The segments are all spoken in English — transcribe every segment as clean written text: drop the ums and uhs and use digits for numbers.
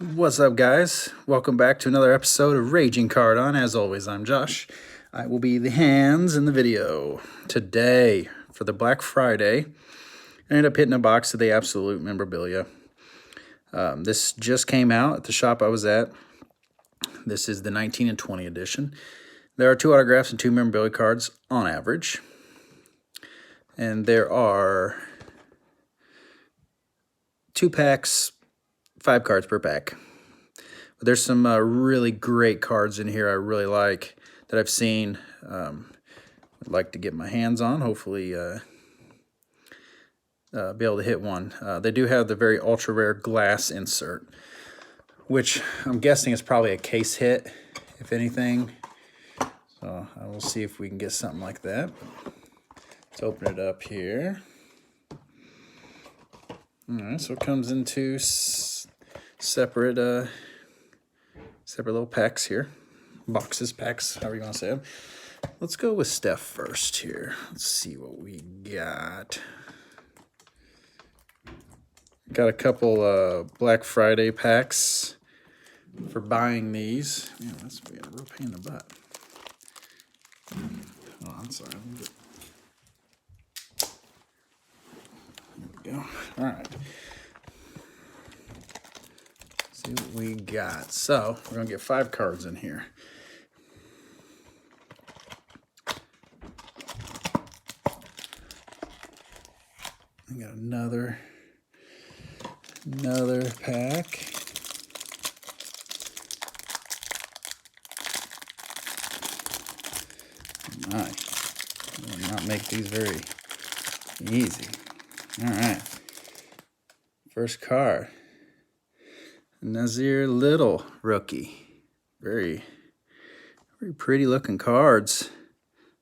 What's up, guys? Welcome back to another episode of Raging Card On. As always, I'm Josh. I will be the hands in the video. Today, for the Black Friday, I ended up hitting a box of the Absolute Memorabilia. This just came out at the shop I was at. This is the 19 and 20 edition. There are 2 autographs and 2 memorabilia cards on average. And there are 2 packs, 5 cards per pack. But there's some really great cards in here I really like that I've seen. I'd like to get my hands on, hopefully be able to hit one. They do have the very ultra rare glass insert, which I'm guessing is probably a case hit, if anything. So I will see if we can get something like that. Let's open it up here. All right, so it comes in 2 separate little packs here. Boxes, packs, however you want to say them. Let's go with Steph first here. Let's see what we got. Got a couple Black Friday packs for buying these. Man, that's being a real pain in the butt. Oh, I'm sorry. There we go. All right. See what we got. So we're gonna get 5 cards in here. I got another pack. My, will not make these very easy. All right. First card. Nazir Little rookie. Very pretty looking cards.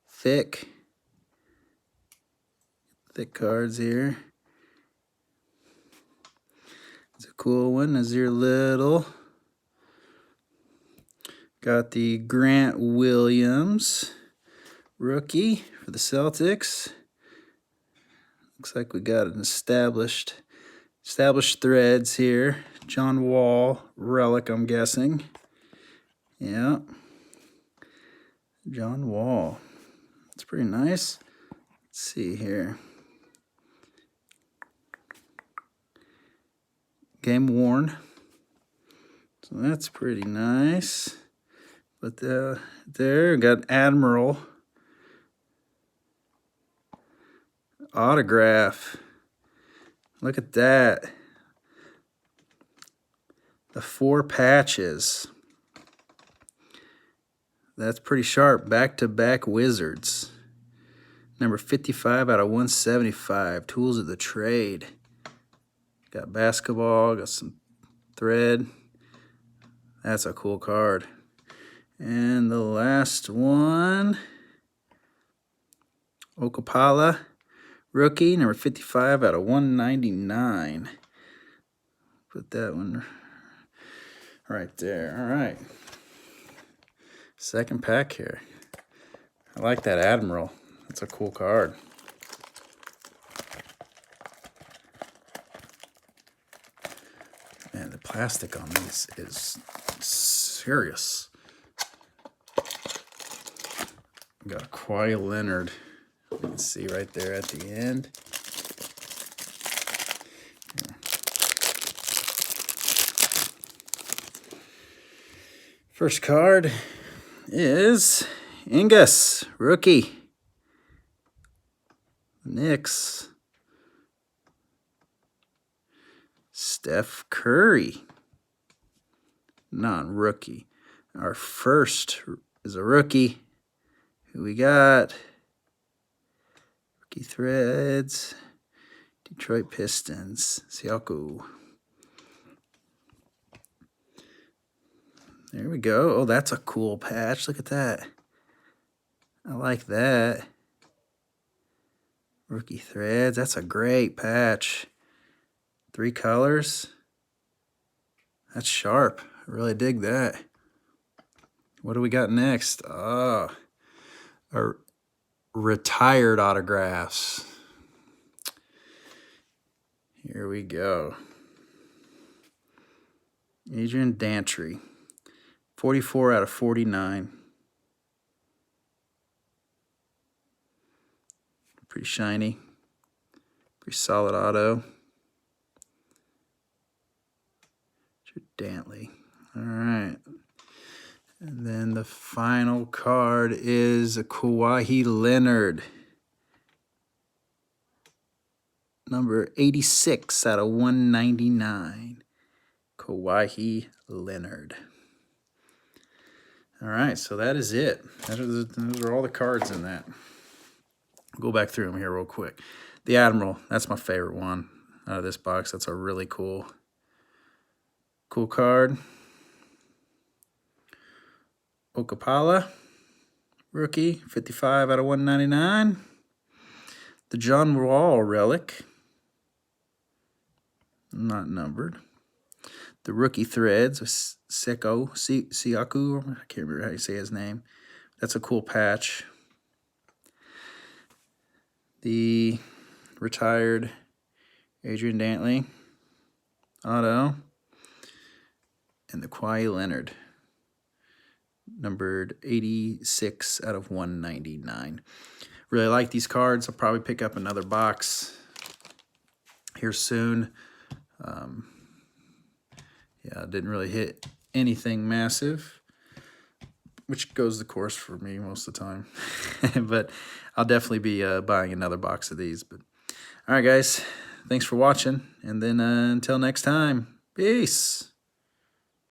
Thick cards here. It's a cool one. Nazir Little. Got the Grant Williams rookie for the Celtics. Looks like we got an established threads here. John Wall relic, I'm guessing. Yeah. John Wall. That's pretty nice. Let's see here. Game worn. So that's pretty nice. But there, got Admiral autograph. Look at that. The 4 patches. That's pretty sharp. Back-to-back Wizards. Number 55 out of 175. Tools of the trade. Got basketball. Got some thread. That's a cool card. And the last one. Okapala. Rookie. Number 55 out of 199. Put that one right there. All right. Second pack here. I like that Admiral. That's a cool card. Man, the plastic on these is serious. Got a Kawhi Leonard. You can see right there at the end. First card is Ingus, rookie. Knicks. Steph Curry, non-rookie. Our first is a rookie. Who we got? Rookie threads. Detroit Pistons. Siakam. There we go. Oh, that's a cool patch. Look at that. I like that. Rookie threads. That's a great patch. 3 colors. That's sharp. I really dig that. What do we got next? Oh, retired autographs. Here we go. Adrian Dantry. 44 out of 49. Pretty shiny. Pretty solid auto. Dantley. All right. And then the final card is a Kawhi Leonard. Number 86 out of 199. Kawhi Leonard. All right, so that is it. Those are all the cards in that. Go back through them here real quick. The Admiral, that's my favorite one out of this box. That's a really cool card. Okapala, rookie, 55 out of 199. The John Wall relic, not numbered. The rookie threads with Siaku, I can't remember how you say his name. That's a cool patch. The retired Adrian Dantley auto. And the Kawhi Leonard, numbered 86 out of 199. Really like these cards. I'll probably pick up another box here soon. Yeah, I didn't really hit anything massive, which goes the course for me most of the time. But I'll definitely be buying another box of these. But all right, guys, thanks for watching. And then until next time, peace.